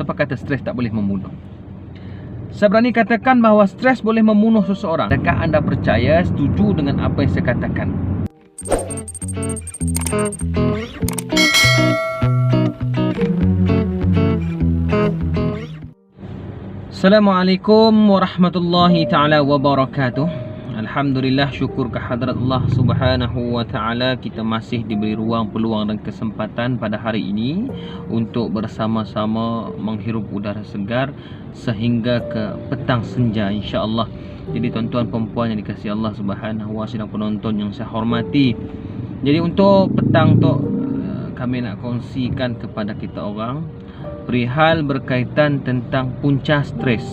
Siapa kata stres tak boleh membunuh? Saya berani katakan bahawa stres boleh membunuh seseorang. Adakah anda percaya, setuju dengan apa yang saya katakan? Assalamualaikum warahmatullahi ta'ala wabarakatuh. Alhamdulillah, syukur kehadrat Allah subhanahu wa ta'ala, kita masih diberi ruang, peluang dan kesempatan pada hari ini untuk bersama-sama menghirup udara segar sehingga ke petang senja, insya-Allah. Jadi tuan-tuan perempuan yang dikasihi Allah subhanahu wa ta'ala, sidang penonton yang saya hormati, jadi untuk petang tu kami nak kongsikan kepada kita orang perihal berkaitan tentang punca stres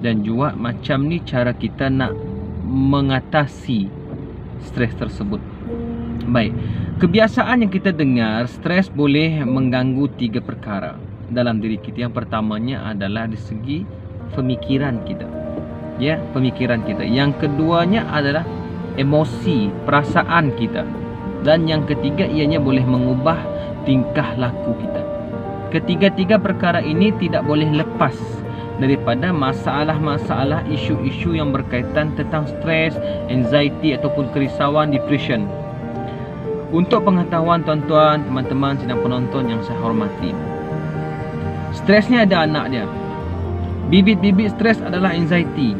dan juga macam ni cara kita nak mengatasi stres tersebut. Baik, kebiasaan yang kita dengar, stres boleh mengganggu 3 perkara dalam diri kita. Yang pertamanya adalah dari segi pemikiran kita, ya, pemikiran kita. Yang keduanya adalah emosi, perasaan kita. Dan yang ketiga ianya boleh mengubah tingkah laku kita. Ketiga-tiga perkara ini tidak boleh lepas daripada masalah-masalah, isu-isu yang berkaitan tentang stres, anxiety ataupun kerisauan, depression. Untuk pengetahuan tuan-tuan, teman-teman, sidang penonton yang saya hormati, stres ni ada anak dia. Bibit-bibit stres adalah anxiety,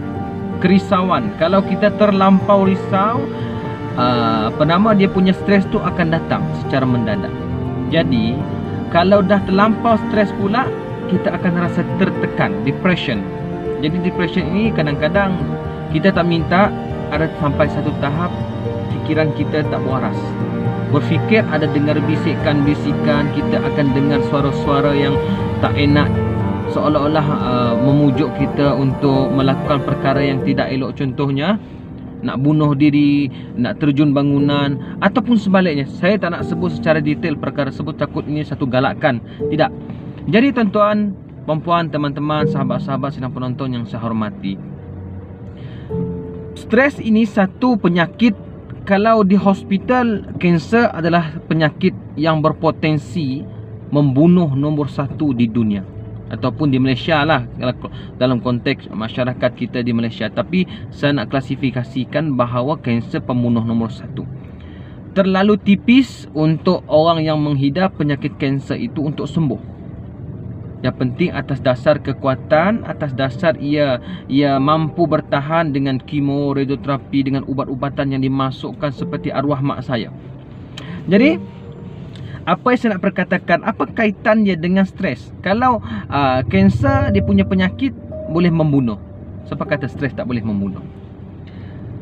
kerisauan. Kalau kita terlampau risau, dia punya stres tu akan datang secara mendadak. Jadi kalau dah terlampau stres pula, kita akan rasa tertekan, depression. Jadi depression ini kadang-kadang kita tak minta, ada sampai satu tahap fikiran kita tak waras. Berfikir ada dengar bisikan-bisikan, kita akan dengar suara-suara yang tak enak, seolah-olah memujuk kita untuk melakukan perkara yang tidak elok. Contohnya nak bunuh diri, nak terjun bangunan, ataupun sebaliknya. Saya tak nak sebut secara detail perkara tersebut, takut ini satu galakan. Tidak. Jadi tuan-tuan, perempuan, teman-teman, sahabat-sahabat sidang penonton yang saya hormati, stres ini satu penyakit. Kalau di hospital, kanser adalah penyakit yang berpotensi membunuh nombor 1 di dunia, ataupun di Malaysia lah, dalam konteks masyarakat kita di Malaysia. Tapi saya nak klasifikasikan bahawa kanser pembunuh nombor 1. Terlalu tipis untuk orang yang menghidap penyakit kanser itu untuk sembuh. Yang penting atas dasar kekuatan, atas dasar ia mampu bertahan dengan kemo, radioterapi, dengan ubat-ubatan yang dimasukkan seperti arwah mak saya. Jadi apa yang saya nak perkatakan, apa kaitan dia dengan stres? Kalau kanser dia punya penyakit boleh membunuh. Siapa kata stres tak boleh membunuh?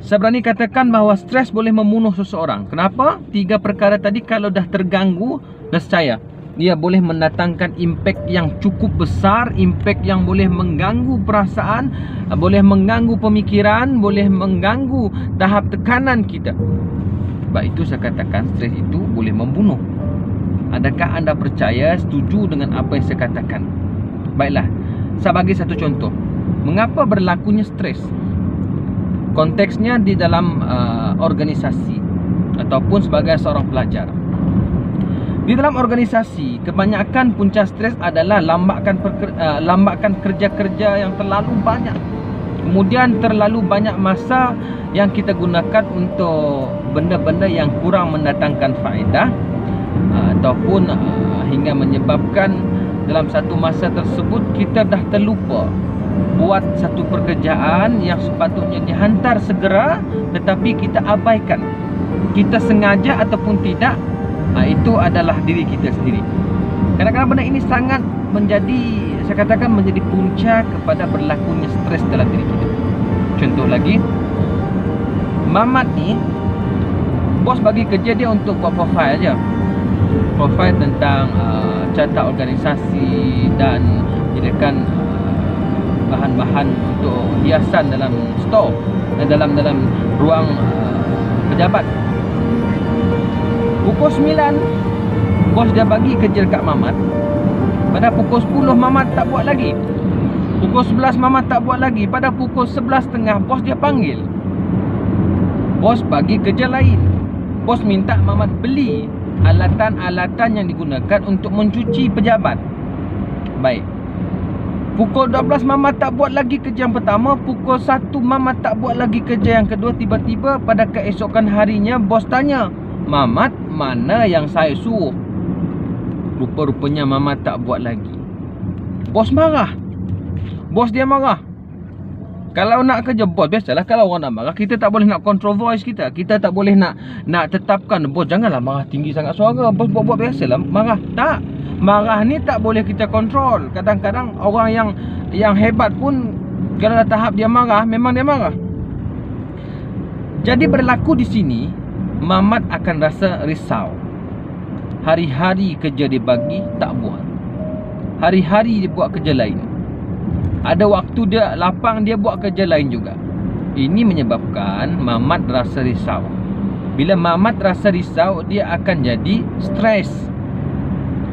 Saya berani katakan bahawa stres boleh membunuh seseorang. Kenapa? 3 perkara tadi kalau dah terganggu, nescaya dia boleh mendatangkan impak yang cukup besar, impak yang boleh mengganggu perasaan, boleh mengganggu pemikiran, boleh mengganggu tahap tekanan kita. Sebab itu saya katakan stres itu boleh membunuh. Adakah anda percaya, setuju dengan apa yang saya katakan? Baiklah, saya bagi satu contoh. Mengapa berlakunya stres? Konteksnya di dalam organisasi ataupun sebagai seorang pelajar. Di dalam organisasi, kebanyakan punca stres adalah lambakan kerja-kerja yang terlalu banyak. Kemudian terlalu banyak masa yang kita gunakan untuk benda-benda yang kurang mendatangkan faedah, ataupun hingga menyebabkan dalam satu masa tersebut kita dah terlupa buat satu pekerjaan yang sepatutnya dihantar segera, tetapi kita abaikan. Kita sengaja ataupun tidak, itu adalah diri kita sendiri. Kadang-kadang benda ini sangat menjadi, saya katakan, menjadi punca kepada berlakunya stres dalam diri kita. Contoh lagi, Mamat ni, bos bagi kerja dia untuk buat profile je. Profile tentang carta organisasi dan menyediakan bahan-bahan untuk hiasan dalam store, dalam ruang pejabat. Pukul 9 bos dia bagi kerja dekat Mamat. Pada pukul 10 Mamat tak buat lagi. Pukul 11 Mamat tak buat lagi. Pada pukul 11.30 bos dia panggil. Bos bagi kerja lain. Bos minta Mamat beli alatan-alatan yang digunakan untuk mencuci pejabat. Baik. Pukul 12 Mama tak buat lagi kerja yang pertama. Pukul 1 Mama tak buat lagi kerja yang kedua. Tiba-tiba pada keesokan harinya bos tanya, Mamat, mana yang saya suruh? Rupa-rupanya Mama tak buat lagi. Bos marah. Bos dia marah. Kalau nak kerja bos, biasalah kalau orang nak marah, kita tak boleh nak control voice kita. Kita tak boleh nak tetapkan, bos janganlah marah tinggi sangat suara. Bos buat biasalah marah. Tak. Marah ni tak boleh kita kontrol. Kadang-kadang orang yang hebat pun kalau dah tahap dia marah, memang dia marah. Jadi berlaku di sini, Mamat akan rasa risau. Hari-hari kerja dia bagi tak buat. Hari-hari dia buat kerja lain. Ada waktu dia lapang, dia buat kerja lain juga. Ini menyebabkan Mamat rasa risau. Bila Mamat rasa risau, dia akan jadi stres.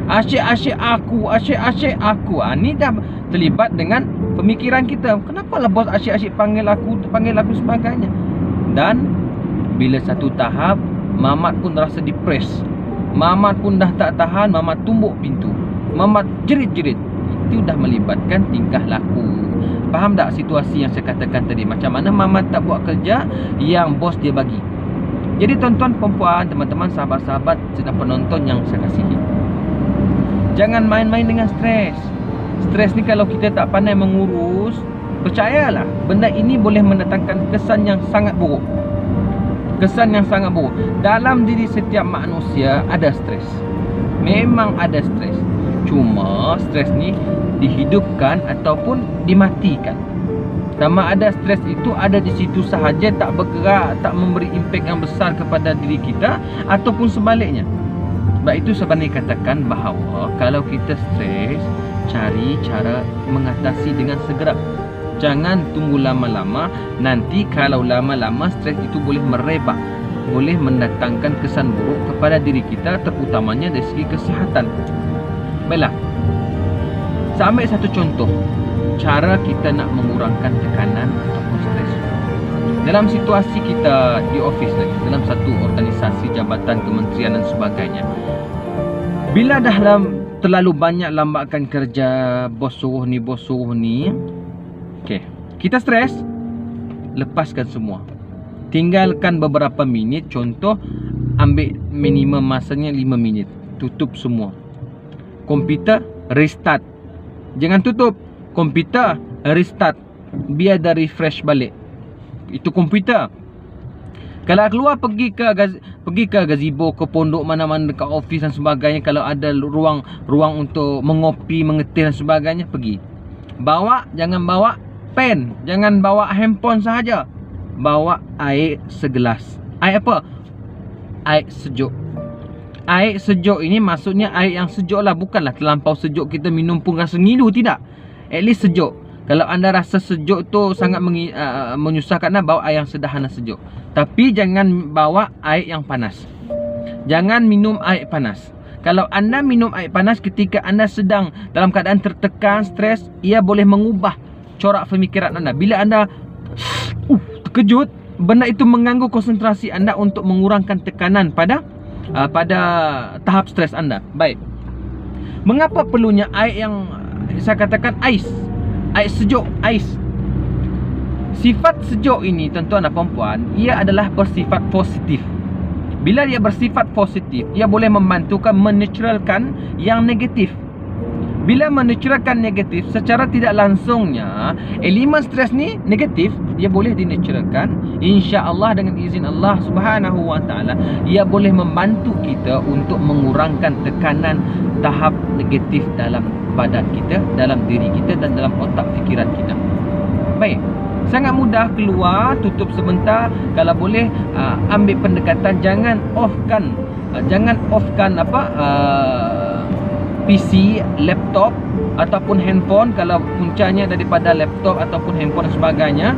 Asyik-asyik aku, asyik-asyik aku. Ni dah terlibat dengan pemikiran kita. Kenapa lah bos asyik-asyik panggil aku sebagainya. Dan bila satu tahap, Mamat pun rasa depres. Mamat pun dah tak tahan, Mamat tumbuk pintu. Mamat jerit-jerit. Itu dah melibatkan tingkah laku. Faham tak situasi yang saya katakan tadi? Macam mana Mamat tak buat kerja yang bos dia bagi. Jadi tuan-tuan, perempuan, teman-teman, sahabat-sahabat sedang penonton yang saya kasihi, jangan main-main dengan stres. Stres ni kalau kita tak pandai mengurus, percayalah, benda ini boleh mendatangkan kesan yang sangat buruk. Kesan yang sangat buruk. Dalam diri setiap manusia ada stres. Memang ada stres. Cuma stres ni dihidupkan ataupun dimatikan. Sama ada stres itu ada di situ sahaja, tak bergerak, tak memberi impak yang besar kepada diri kita, ataupun sebaliknya. Sebab itu sebenarnya katakan bahawa kalau kita stres, cari cara mengatasi dengan segera. Jangan tunggu lama-lama. Nanti kalau lama-lama stres itu boleh merebak, boleh mendatangkan kesan buruk kepada diri kita, terutamanya dari segi kesihatan. Baiklah, saya ambil satu contoh cara kita nak mengurangkan tekanan ataupun stres. Dalam situasi kita di office lagi, dalam satu organisasi, jabatan, kementerian dan sebagainya, bila dah terlalu banyak lambakan kerja, bos suruh ni, okey, kita stres, lepaskan semua. Tinggalkan beberapa minit. Contoh, ambil minimum masanya 5 minit. Tutup semua. Komputer, restart. Jangan tutup. Komputer, restart. Biar dah refresh balik. Itu komputer. Kalau keluar pergi ke gazebo, ke pondok mana-mana dekat office dan sebagainya, kalau ada ruang untuk mengopi, mengetih dan sebagainya, pergi. Jangan bawa pen, jangan bawa handphone sahaja. Bawa air segelas. Air apa? Air sejuk. Air sejuk ini maksudnya air yang sejuk lah, bukanlah terlampau sejuk kita minum pun rasa ngilu, tidak. At least sejuk. Kalau anda rasa sejuk tu sangat menyusahkan anda, bawa air yang sederhana sejuk. Tapi jangan bawa air yang panas. Jangan minum air panas. Kalau anda minum air panas ketika anda sedang dalam keadaan tertekan, stres, ia boleh mengubah corak pemikiran anda. Bila anda terkejut, benda itu mengganggu konsentrasi anda untuk mengurangkan tekanan pada tahap stres anda. Baik. Mengapa perlunya air yang saya katakan ais? Air sejuk, ais. Sifat sejuk ini, tuan-tuan dan puan-puan, ia adalah bersifat positif. Bila dia bersifat positif, ia boleh membantukan menetralkan yang negatif. Bila menetralkan negatif, secara tidak langsungnya elemen stres ni negatif, ia boleh dinetralkan. Insya-Allah dengan izin Allah Subhanahu wa taala, ia boleh membantu kita untuk mengurangkan tekanan tahap negatif dalam badan kita, dalam diri kita dan dalam otak fikiran kita. Baik. Sangat mudah keluar, tutup sebentar. Kalau boleh ambil pendekatan, jangan offkan PC, laptop ataupun handphone. Kalau puncanya daripada laptop ataupun handphone dan sebagainya,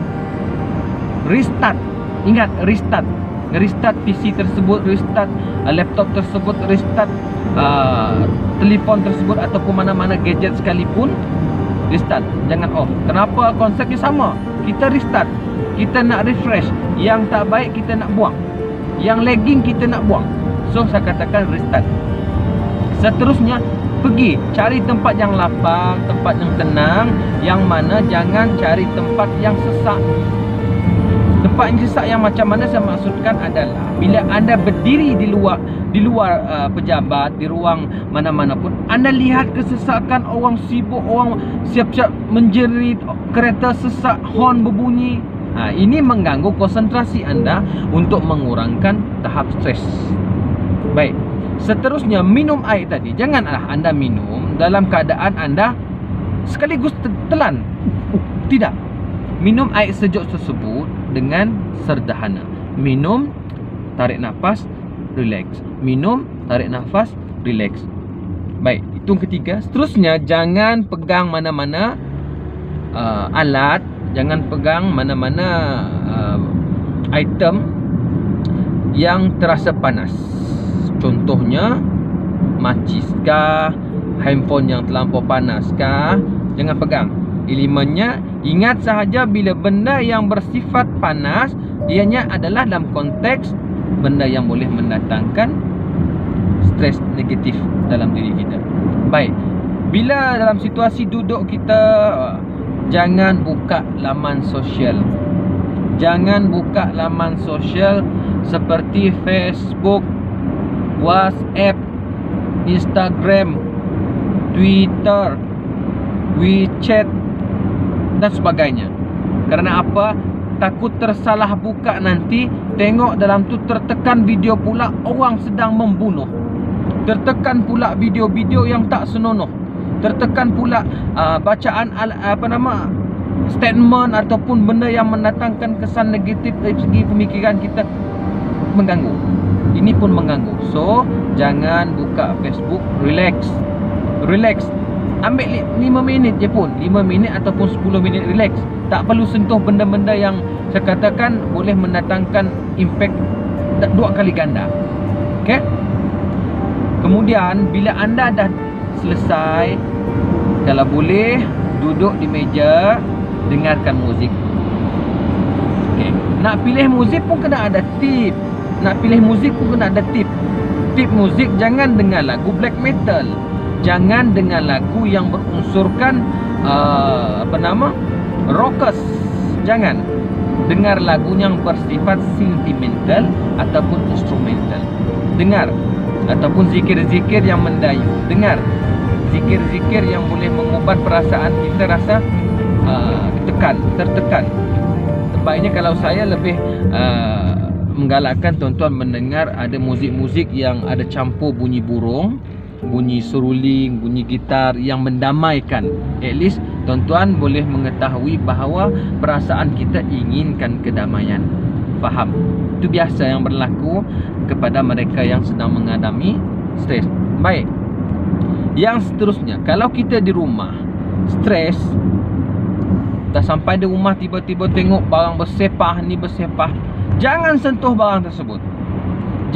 restart. Ingat, restart. Restart PC tersebut, restart laptop tersebut, restart telefon tersebut ataupun mana-mana gadget sekalipun, restart. Jangan off. Kenapa? Konsepnya sama. Kita restart. Kita nak refresh. Yang tak baik kita nak buang. Yang lagging kita nak buang. So saya katakan restart. Seterusnya, Pergi cari tempat yang lapang, tempat yang tenang, yang mana jangan cari tempat yang sesak. Tempat yang sesak yang macam mana saya maksudkan adalah bila anda berdiri di luar pejabat, di ruang mana-mana pun, anda lihat kesesakan, orang sibuk, orang siap-siap menjerit, kereta sesak, horn berbunyi. Ini mengganggu konsentrasi anda untuk mengurangkan tahap stres. Baik. Seterusnya, minum air tadi. Janganlah anda minum dalam keadaan anda sekaligus telan. Tidak. Minum air sejuk tersebut dengan sederhana. Minum, tarik nafas, relax. Minum, tarik nafas, relax. Baik, itu yang ketiga. Seterusnya, jangan pegang mana-mana alat. Jangan pegang mana-mana item yang terasa panas. Contohnya macis kah, handphone yang terlampau panas kah, jangan pegang. Elemennya, ingat sahaja bila benda yang bersifat panas, ianya adalah dalam konteks benda yang boleh mendatangkan stres negatif dalam diri kita. Baik, bila dalam situasi duduk kita, jangan buka laman sosial. Jangan buka laman sosial seperti Facebook, WhatsApp, Instagram, Twitter, WeChat dan sebagainya. Kerana apa? Takut tersalah buka nanti, tengok dalam tu tertekan video pula orang sedang membunuh. Tertekan pula video-video yang tak senonoh. Tertekan pula bacaan statement ataupun benda yang mendatangkan kesan negatif dari segi pemikiran kita, mengganggu. Ini pun mengganggu. So, jangan buka Facebook. Relax. Ambil 5 minit je pun, 5 minit ataupun 10 minit relax. Tak perlu sentuh benda-benda yang saya katakan boleh mendatangkan impact 2 kali ganda. Okay. Kemudian bila anda dah selesai, kalau boleh duduk di meja, dengarkan muzik. Okay. Nak pilih muzik pun kena ada tip. Tip muzik, jangan dengar lagu black metal. Jangan dengar lagu yang berunsurkan rockers. Jangan. Dengar lagu yang bersifat sentimental ataupun instrumental. Dengar. Ataupun zikir-zikir yang mendayu. Dengar. Zikir-zikir yang boleh mengubah perasaan kita rasa tertekan. Sebaiknya kalau saya lebih menggalakkan tuan-tuan mendengar ada muzik-muzik yang ada campur bunyi burung, bunyi seruling, bunyi gitar yang mendamaikan. At least tuan-tuan boleh mengetahui bahawa perasaan kita inginkan kedamaian. Faham? Itu biasa yang berlaku kepada mereka yang sedang mengalami stres. Baik. Yang seterusnya, kalau kita di rumah stres, dah sampai di rumah tiba-tiba tengok barang bersepah ni bersepah, jangan sentuh barang tersebut.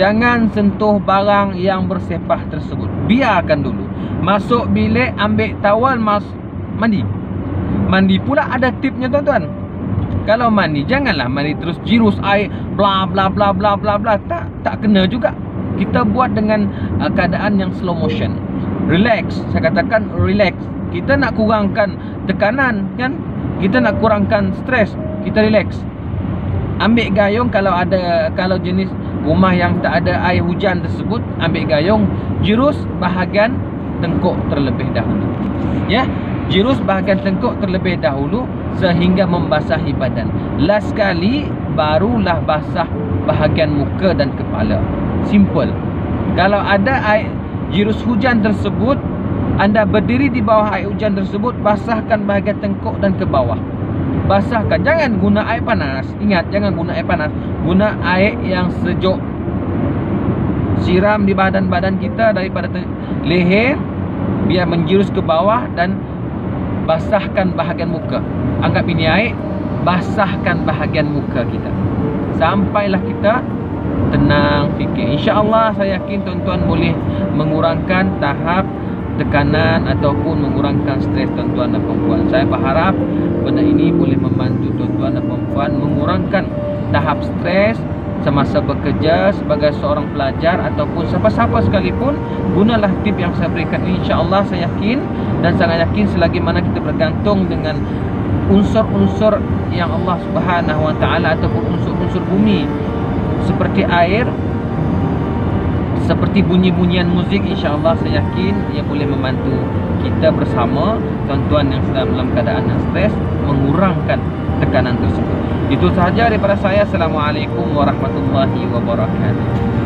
Jangan sentuh barang yang bersepah tersebut. Biarkan dulu. Masuk bilik, ambil tawal, mandi. Mandi pula ada tipnya tuan-tuan. Kalau mandi, janganlah mandi terus jirus air bla bla bla bla bla bla. Tak kena juga. Kita buat dengan keadaan yang slow motion. Relax. Saya katakan relax. Kita nak kurangkan tekanan, kan? Kita nak kurangkan stres. Kita relax. Ambil gayung kalau jenis rumah yang tak ada air hujan tersebut, ambil gayung, jirus bahagian tengkuk terlebih dahulu. Ya, jirus bahagian tengkuk terlebih dahulu sehingga membasahi badan. Last sekali barulah basah bahagian muka dan kepala. Simple. Kalau ada air jirus hujan tersebut, anda berdiri di bawah air hujan tersebut, basahkan bahagian tengkuk dan ke bawah. Basahkan, jangan guna air panas. Ingat, jangan guna air panas. Guna air yang sejuk. Siram di badan-badan kita daripada leher, biar menjurus ke bawah dan basahkan bahagian muka. Anggap ini air, basahkan bahagian muka kita. Sampailah kita tenang fikir. InsyaAllah saya yakin tuan-tuan boleh mengurangkan tahap tekanan ataupun mengurangkan stres tuan-tuan dan perempuan. Saya berharap benda ini boleh membantu tuan-tuan dan perempuan mengurangkan tahap stres semasa bekerja sebagai seorang pelajar ataupun siapa-siapa sekalipun, gunalah tip yang saya berikan. InsyaAllah saya yakin dan sangat yakin selagi mana kita bergantung dengan unsur-unsur yang Allah Subhanahu Wa Taala ataupun unsur-unsur bumi seperti air, seperti bunyi-bunyian muzik, insyaAllah saya yakin ia boleh membantu kita bersama tuan-tuan yang sedang dalam keadaan stres mengurangkan tekanan tersebut. Itu sahaja daripada saya. Assalamualaikum warahmatullahi wabarakatuh.